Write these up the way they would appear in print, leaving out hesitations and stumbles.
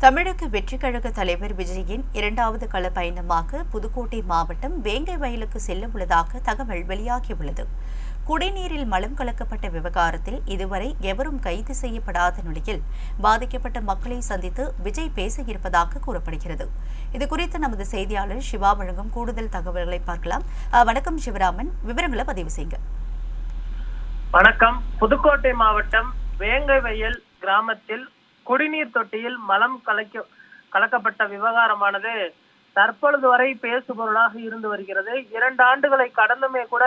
தமிழக வெற்றிக் கழக தலைவர் விஜயின் இரண்டாவது கள பயணமாக புதுக்கோட்டை மாவட்டம் வேங்கை வயலுக்கு செல்ல உள்ளதாக தகவல் வெளியாகியுள்ளது. குடிநீரில் மலம் கலக்கப்பட்ட விவகாரத்தில் இதுவரை எவரும் கைது செய்யப்படாத நிலையில் பாதிக்கப்பட்ட மக்களை சந்தித்து விஜய் பேச இருப்பதாக கூறப்படுகிறது. இதுகுறித்து நமது செய்தியாளர் சிவா வழங்கும் கூடுதல் தகவல்களை பார்க்கலாம். வணக்கம் சிவராமன், விவரங்களை பதிவு செய்யுங்க. வணக்கம். புதுக்கோட்டை மாவட்டம் வேங்கை வயல் கிராமத்தில் குடிநீர் தொட்டியில் மலம் கலக்கப்பட்ட விவகாரமானது தற்பொழுது வரை பேசுபொருளாக இருந்து வருகிறது. 2 ஆண்டுகளை கடந்துமே கூட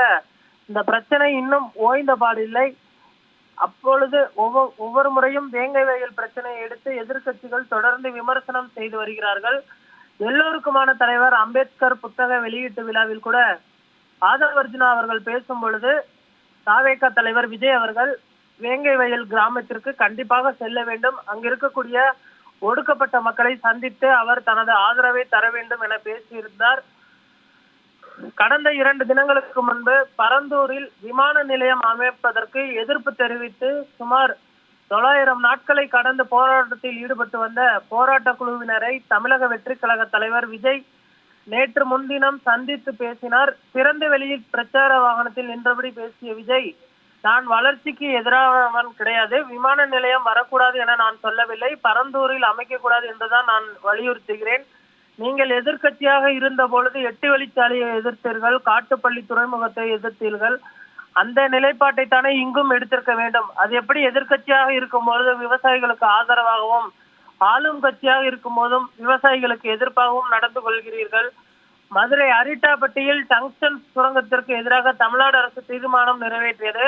இந்த பிரச்சனை இன்னும் ஓய்ந்த பாடில்லை. அப்பொழுது ஒவ்வொரு முறையும் வேங்கை வயல் பிரச்சனையை எடுத்து எதிர்க்கட்சிகள் தொடர்ந்து விமர்சனம் செய்து வருகிறார்கள். எல்லோருக்குமான தலைவர் அம்பேத்கர் புத்தக வெளியீட்டு விழாவில் கூட ஆதவர்ஜுனா அவர்கள் பேசும் பொழுது தாவேக தலைவர் விஜய் அவர்கள் வேங்கை வயல் கிராமத்திற்கு கண்டிப்பாக செல்ல வேண்டும், அங்கு இருக்கக்கூடிய ஒடுக்கப்பட்ட மக்களை சந்தித்து அவர் தனது ஆதரவை தர வேண்டும் என பேசியிருந்தார். கடந்த 2 தினங்களுக்கு முன்பு பரந்தூரில் விமான நிலையம் அமைப்பதற்கு எதிர்ப்பு தெரிவித்து சுமார் 900 நாட்களை கடந்து போராட்டத்தில் ஈடுபட்டு வந்த போராட்ட குழுவினரை தமிழக வெற்றிக் கழக தலைவர் விஜய் நேற்று முன்தினம் சந்தித்து பேசினார். திறந்த வெளியில் பிரச்சார வாகனத்தில் நின்றபடி பேசிய விஜய், நான் வளர்ச்சிக்கு எதிரானவன் கிடையாது, விமான நிலையம் வரக்கூடாது என நான் சொல்லவில்லை, பரந்தூரில் அமைக்கக்கூடாது என்றுதான் நான் வலியுறுத்துகிறேன். நீங்கள் எதிர்கட்சியாக இருந்த பொழுது 8 வழிச்சாலையை எதிர்த்தீர்கள், காட்டுப்பள்ளி துறைமுகத்தை எதிர்த்தீர்கள், அந்த நிலைப்பாட்டை தானே இங்கும் எடுத்திருக்க வேண்டும். அது எப்படி எதிர்கட்சியாக இருக்கும் பொழுது விவசாயிகளுக்கு ஆதரவாகவும் ஆளும் கட்சியாக இருக்கும் போதும் விவசாயிகளுக்கு எதிர்ப்பாகவும் நடந்து கொள்கிறீர்கள்? மதுரை அரிட்டாப்பட்டியில் டங்ஸ்டன் சுரங்கத்திற்கு எதிராக தமிழ்நாடு அரசு தீர்மானம் நிறைவேற்றியது,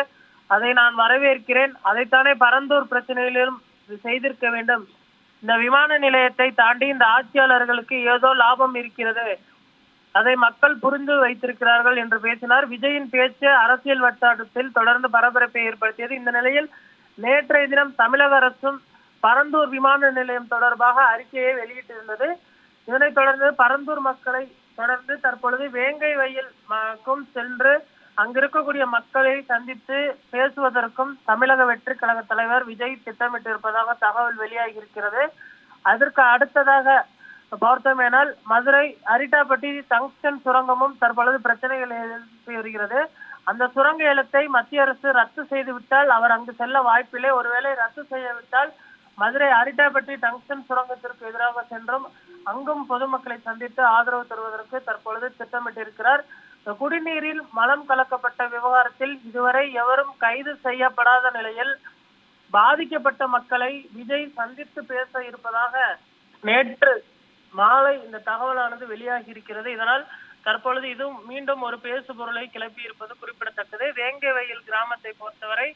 அதை நான் வரவேற்கிறேன். அதைத்தானே பரந்தூர் பிரச்சனையிலும் செய்திருக்க வேண்டும். இந்த விமான நிலையத்தை தாண்டி இந்த ஆட்சியாளர்களுக்கு ஏதோ லாபம் இருக்கிறது, அதை மக்கள் புரிந்து வைத்திருக்கிறார்கள் என்று பேசினார். விஜயின் பேச்சு அரசியல் வட்டாரத்தில் தொடர்ந்து பரபரப்பை ஏற்படுத்தியது. இந்த நிலையில் நேற்றைய தினம் தமிழக அரசும் பரந்தூர் விமான நிலையம் தொடர்பாக அறிக்கையை வெளியிட்டிருந்தது. இதனைத் தொடர்ந்து பரந்தூர் மக்களை தொடர்ந்து தற்பொழுது வேங்கை வயலுக்கும் சென்று அங்கு இருக்கக்கூடிய மக்களை சந்தித்து பேசுவதற்கும் தமிழக வெற்றிக் கழக தலைவர் விஜய் திட்டமிட்டிருப்பதாக தகவல் வெளியாகி இருக்கிறது. அதற்கு அடுத்ததாக பார்த்தோமேனால் மதுரை அரிட்டாப்பட்டி டங்ஸ்டன் சுரங்கமும் தற்பொழுது பிரச்சனைகள் எழுப்பி வருகிறது. அந்த சுரங்க ஏலத்தை மத்திய அரசு ரத்து செய்து விட்டால் அவர் அங்கு செல்ல வாய்ப்பில்லை. ஒருவேளை ரத்து செய்யவிட்டால் மதுரை அரிட்டாப்பட்டி டங்ஸ்டன் சுரங்கத்திற்கு எதிராக சென்றும் அங்கும் பொதுமக்களை சந்தித்து ஆதரவு தருவதற்கு தற்பொழுது திட்டமிட்டிருக்கிறார். குடிநீரில் மலம் கலக்கப்பட்ட விவகாரத்தில் இதுவரை எவரும் கைது செய்யப்படாத நிலையில் பாதிக்கப்பட்ட மக்களை விஜய் சந்தித்து பேச இருப்பதாக நேற்று மாலை இந்த தகவலானது வெளியாகி இருக்கிறது. இதனால் தற்பொழுது இதுவும் மீண்டும் ஒரு பேசு பொருளை கிளப்பி இருப்பது குறிப்பிடத்தக்கது. வேங்கை வயல் கிராமத்தை பொறுத்தவரை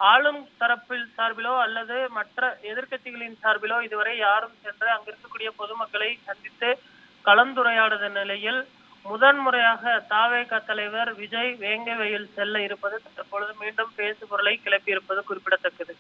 ஆளும் தரப்பில் சார்பிலோ அல்லது மற்ற எதிர்கட்சிகளின் சார்பிலோ இதுவரை யாரும் சென்று அங்கு இருக்கக்கூடிய பொதுமக்களை சந்தித்து கலந்துரையாடாத நிலையில் முதன்முறையாக தாவேக தலைவர் விஜய் வேங்கை வயல் செல்ல இருப்பது தற்பொழுது மீண்டும் பேசு பொருளை கிளப்பி இருப்பது குறிப்பிடத்தக்கது.